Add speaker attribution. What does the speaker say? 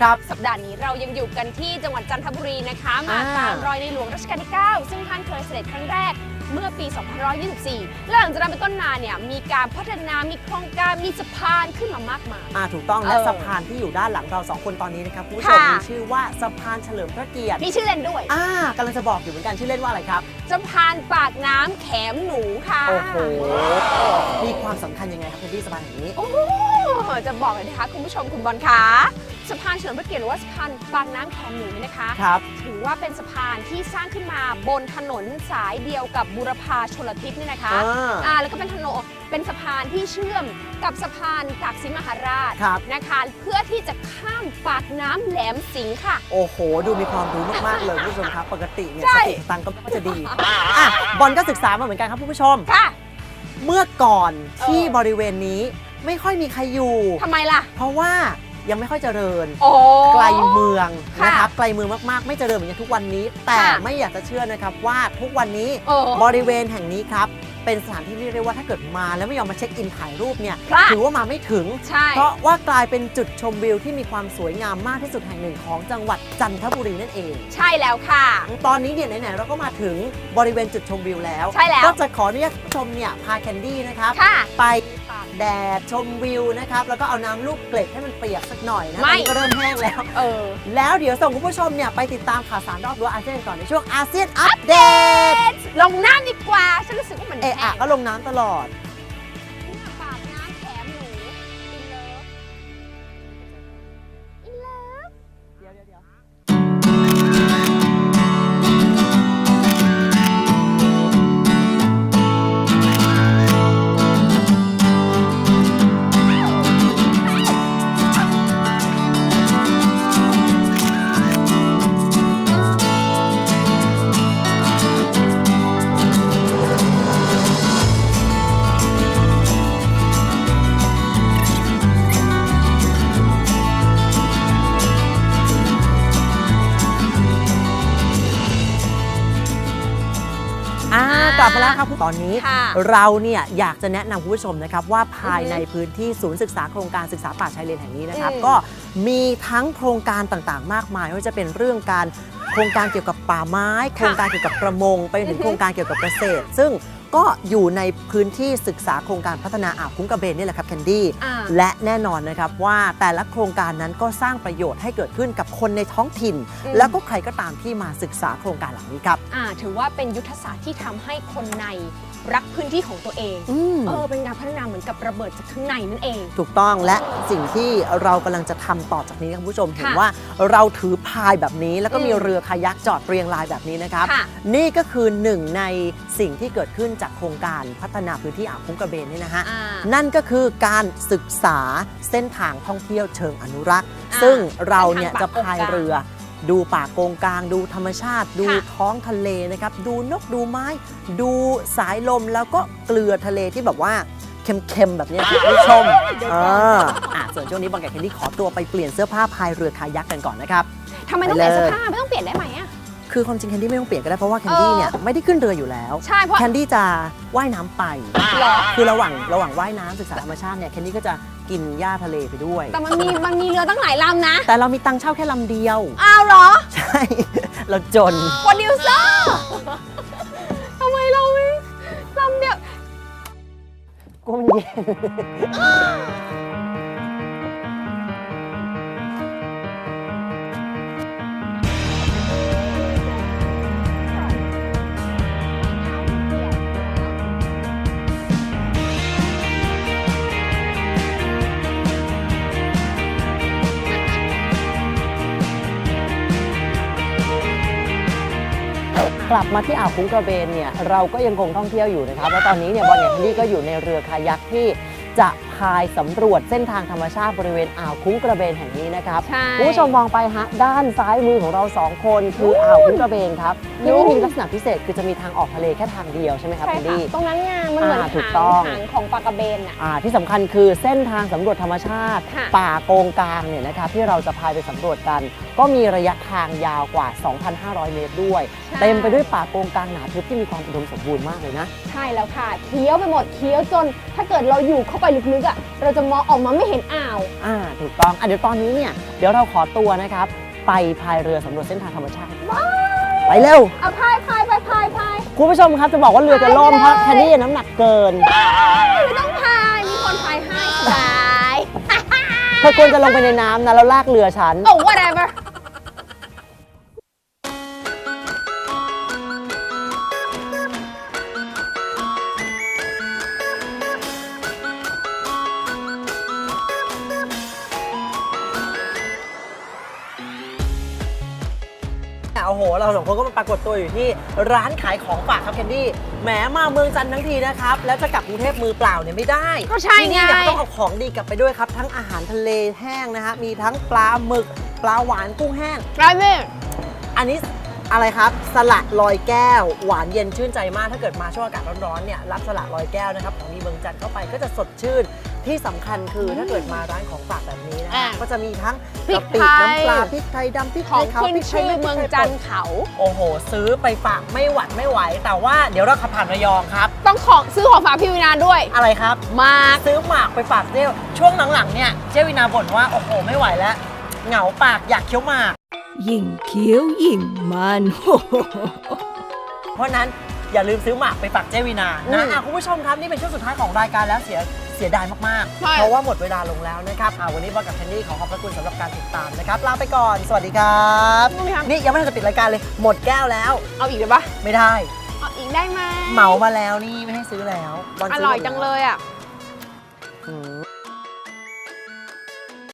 Speaker 1: ครับ
Speaker 2: สัปดาห์นี้เรายังอยู่กันที่จังหวัดจันทบุรีนะคะมาตามรอยในหลวงรัชกาลที่ 9 ซึ่งท่านเคยเสด็จครั้งแรกเมื่อปี 2524 และหลังจากนั้นเป็นต้นมาเนี่ยมีการพัฒนามีโครงการมีสะพานขึ้นมามากมาย
Speaker 1: ถูกต้องและสะพานที่อยู่ด้านหลังเรา2คนตอนนี้นะครับคุณผู้ชมมีชื่อว่าสะพานเฉลิมพระเกียรติ
Speaker 2: มีชื่อเล่นด้วย
Speaker 1: กำลังจะบอกอยู่เหมือนกันชื่อเล่นว่าอะไรครับ
Speaker 2: สะพานปากน้ำแขมหนูค่ะ
Speaker 1: โอ้โหมีความสำคัญยังไงครับคุณพี่สะพานแห่งนี้
Speaker 2: โอ้จะบอกเลยนะคะคุณผู้ชมคุณบอลคะสะพานเฉลิมพระเกียรติหรือว่าสะพานปากน้ำแขมหนูนี่นะคะถือว่าเป็นสะพานที่สร้างขึ้นมาบนถนนสายเดียวกับบูรพาชลทิศนี่นะคะแล้วก็เป็นถนนเป็นสะพานที่เชื่อมกับสะพานตากสินมหาราชนะคะเพื่อที่จะข้ามปากน้ำแหลมสิงห์ค่ะ
Speaker 1: โอ้โหดูมีความรู้มากๆเลยคุณผู้ชมครับปกติเนี่ยสติตังก็ไม่จะดีบอลก็ศึกษามาเหมือนกันครับคุณผู้ชมเมื่อก่อนที่บริเวณนี้ไม่ค่อยมีใครอยู่
Speaker 2: ทำไมล่ะ
Speaker 1: เพราะว่ายังไม่ค่อยเจริญไกลเมืองนะครับไกลเมืองมากๆไม่เจริญเหมือนทุกวันนี้แต่ไม่อยากจะเชื่อนะครับว่าทุกวันนี้บริเวณแห่งนี้ครับเป็นสถานที่ที่เรียกว่าถ้าเกิดมาแล้วไม่ยอมมาเช็คอินถ่ายรูปเนี่ยถือว่ามาไม่ถึงเพราะว่ากลายเป็นจุดชมวิวที่มีความสวยงามมากที่สุดแห่งหนึ่งของจังหวัดจันทบุรีนั่นเอง
Speaker 2: ใช่แล้วค่ะ
Speaker 1: ตอนนี้เนี่ยไหนๆเราก็มาถึงบริเวณจุดชมวิวแล้วก็จะขออนุญาตชมเนี่ยพาแคนดี้นะครับไปตากแดดชมวิวนะครับแล้วก็เอาน้ำลูกเกล็ดให้มันเปียกสักหน่อยนะมันก็เริ่มแห้งแล้วแล้วเดี๋ยวส่งคุณผู้ชมเนี่ยไปติดตามข่าวสารรอบรั้วอาเซียนก่อนในช่วงอาเซียนอัปเดต
Speaker 2: ลงน้ำดีกว่าฉันรู้สึกว่ามัน
Speaker 1: ก็ลงน้ำตลอด
Speaker 2: ปากน้ำแขมหนูอินเลิฟเดี๋ยว
Speaker 1: กลับมาแล้วครับตอนนี้เราเนี่ยอยากจะแนะนำคุณผู้ชมนะครับว่าภายในพื้นที่ศูนย์ศึกษาโครงการศึกษาป่าชายเลนแห่งนี้นะครับก็มีทั้งโครงการต่างๆมากมายไม่ว่าจะเป็นเรื่องการโครงการเกี่ยวกับป่าไม้โครงการเกี่ยวกับประมงไปถึงโครงการเกี่ยวกับเกษตรซึ่งก็อยู่ในพื้นที่ศึกษาโครงการพัฒนาอ่าวคุ้งกระเบนนี่แหละครับแคนดี้และแน่นอนนะครับว่าแต่ละโครงการนั้นก็สร้างประโยชน์ให้เกิดขึ้นกับคนในท้องถิ่นแล้วก็ใครก็ตามที่มาศึกษาโครงการเหล่านี้ครับ
Speaker 2: ถือว่าเป็นยุทธศาสตร์ที่ทำให้คนในรักพื้นที่ของตัวเองเป็นการพัฒนาเหมือนกับระเบิดจากข้างในนั่นเอง
Speaker 1: ถูกต้องและสิ่งที่เรากำลังจะทำต่อจากนี้คุณผู้ชมเห็นว่าเราถือพายแบบนี้แล้วก็มีเรือคายักจอดเรียงรายแบบนี้นะครับนี่ก็คือหนึ่งในสิ่งที่เกิดขึ้นจากโครงการพัฒนาพื้นที่อ่าวคุ้งกระเบนนี่นะฮะนั่นก็คือการศึกษาเส้นทางท่องเที่ยวเชิงอนุรักษ์ซึ่งเราเนี่ยจะพายเรือดูป่าโกงกลางดูธรรมชาติดูท้องทะเลนะครับดูนกดูไม้ดูสายลมแล้วก็เกลือทะเลที่แบบว่าเค็มๆแบบนี้คุณผู้ชมส่วนช่วงนี้บอลกับแคนดี้ขอตัวไปเปลี่ยนเสื้อผ้าพายเรือคายักกันก่อนนะครับ
Speaker 2: ทำไมต้องเปลี่ยนเสื้อผ้าไม่ต้องเปลี่ยนได้ไหมอะ
Speaker 1: คือความจริงแคนดี้ไม่ต้องเปลี่ยนก็ได้เพราะว่าแคนดี้เนี่ยไม่ได้ขึ้นเรืออยู่แล้ว
Speaker 2: ใช่เพราะ
Speaker 1: แคนดี้จะว่ายน้ำไปคือระหว่างว่ายน้ำศึกษาธรรมชาติเนี่ยแคนดี้ก็จะกินหญ้าทะเลไปด้วย
Speaker 2: แต่มันมีเรือตั้งหลายลำนะ
Speaker 1: แต่เรามีตังค์เช่าแค่ลำเดียว
Speaker 2: อ้าวเหรอ
Speaker 1: ใช่เราจน
Speaker 2: โปรดิวเซอร์ทำไมเราไม่ลำเดียว
Speaker 1: ก้มเย็นกลับมาที่อ่าวคุ้งกระเบนเนี่ยเราก็ยังคงท่องเที่ยวอยู่นะครับแล้วตอนนี้เนี่ยบอลกับแคนดี้ก็อยู่ในเรือคายักที่จะพายสำรวจเส้นทางธรรมชาติบริเวณอ่าวคุ้งกระเบนแห่งนี้นะครับคุณผู้ชมมองไปฮะด้านซ้ายมือของเรา2คนคืออ่าวคุ้งกระเบนครับที่มีลักษณะพิเศษคือจะมีทางออกทะเลแค่ทางเดียวใช่ไหมครับแคนดี้
Speaker 2: ตรงนั้นไงมันเหมือนหางของปลากระเบน
Speaker 1: ที่สำคัญคือเส้นทางสำรวจธรรมชาติป่าโกงกลางเนี่ยนะครับที่เราจะพายไปสำรวจกันก็มีระยะทางยาวกว่า 2,500 เมตรด้วยเต็มไปด้วยป่าโกงกลางหนาทึบที่มีความอุดมสมบูรณ์มากเลยนะ
Speaker 2: ใช่แล้วค่ะเคี้ยวไปหมดเคี้ยวจนถ้าเกิดเราอยู่เข้าไปลึกๆ เราจะมองออกมาไม่เห็นอ่าว
Speaker 1: ถูกต้องเดี๋ยวตอนนี้เนี่ยเดี๋ยวเราขอตัวนะครับไปพายเรือสำรวจเส้นทางธรรมชาติไปเร็ว
Speaker 2: เอาพาย
Speaker 1: คุณผู้ชมครับจะบอกว่าเรือจะล่มเพราะแคนดี้น้ำหนักเกิน
Speaker 2: ไม่ต้องพายมีคนพายให้สบาย
Speaker 1: เธอควรจะลงไปในน้ำนะแล้วลากเรือฉัน
Speaker 2: Oh whatever
Speaker 1: โอ้โหเราสองคนก็มาปรากฏตัวอยู่ที่ร้านขายของฝากครับแคนดี้แหมมาเมืองจันทร์ทั้งทีนะครับแล้วจะกลับกรุงเทพมือเปล่าเนี่ยไม่ได้
Speaker 2: ก็ใช่ไง
Speaker 1: ที่นี่เนี่ยต้องเอาของดีกลับไปด้วยครับทั้งอาหารทะเลแห้งนะฮะมีทั้งปลาหมึกปลาหวานกุ้งแห้ง
Speaker 2: ร้านนี้
Speaker 1: อันนี้อะไรครับสลัดลอยแก้วหวานเย็นชื่นใจมากถ้าเกิดมาช่วงอากาศร้อนๆเนี่ยรับสลัดลอยแก้วนะครับของดีเมืองจันทร์เข้าไปก็จะสดชื่นที่สำคัญคือถ้าเกิดมาร้านของฝากแบบนี้นะก็จะมีทั้งกะปิน้ำปลาพริกไทยดำพริก
Speaker 2: ข
Speaker 1: ไท
Speaker 2: อง
Speaker 1: ยขาว
Speaker 2: ขึ้น
Speaker 1: พริกไทย
Speaker 2: ชื่อ
Speaker 1: ไม่
Speaker 2: เมืองจันทร์เขา
Speaker 1: โอ้โหซื้อไปฝากไม่หวัดไม่ไหวแต่ว่าเดี๋ยวเราขับผ่านระยองครับ
Speaker 2: ต้องซื้อของฝากพี่วินาด้วย
Speaker 1: อะไรครับ
Speaker 2: มาก
Speaker 1: ซื้อหมากไปฝากเจ้ช่วงหลังๆเนี่ยเจ้วินาบ่นว่าโอ้โหไม่ไหวแล้วเหงาปากอยากเคี้ยวหมาก
Speaker 3: ยิ่งเคี้ยวยิ่งมัน
Speaker 1: เพราะนั้นอย่าลืมซื้อหมากไปฝากเจวินานะคุณผู้ชมครับนี่เป็นช่วงสุดท้ายของรายการแล้วเสียดายมากๆเพราะว่าหมดเวลาลงแล้วนะครับวันนี้บอลกับแคนดี้ขอขอบพระคุณสำหรับการติดตามนะครับลาไปก่อนสวัสดีครับนี่ยังไม่ทันจะปิดรายการเลยหมดแก้วแล้ว
Speaker 2: เอาอีกได้ปะ
Speaker 1: ไม่ได้
Speaker 2: เอาอีกได้ไหม
Speaker 1: เหมามาแล้วนี่ไม่ให้ซื้อแล้วบอล
Speaker 2: อ
Speaker 1: ซื้
Speaker 2: ร่อยจังเลยอ่ะ
Speaker 1: อืม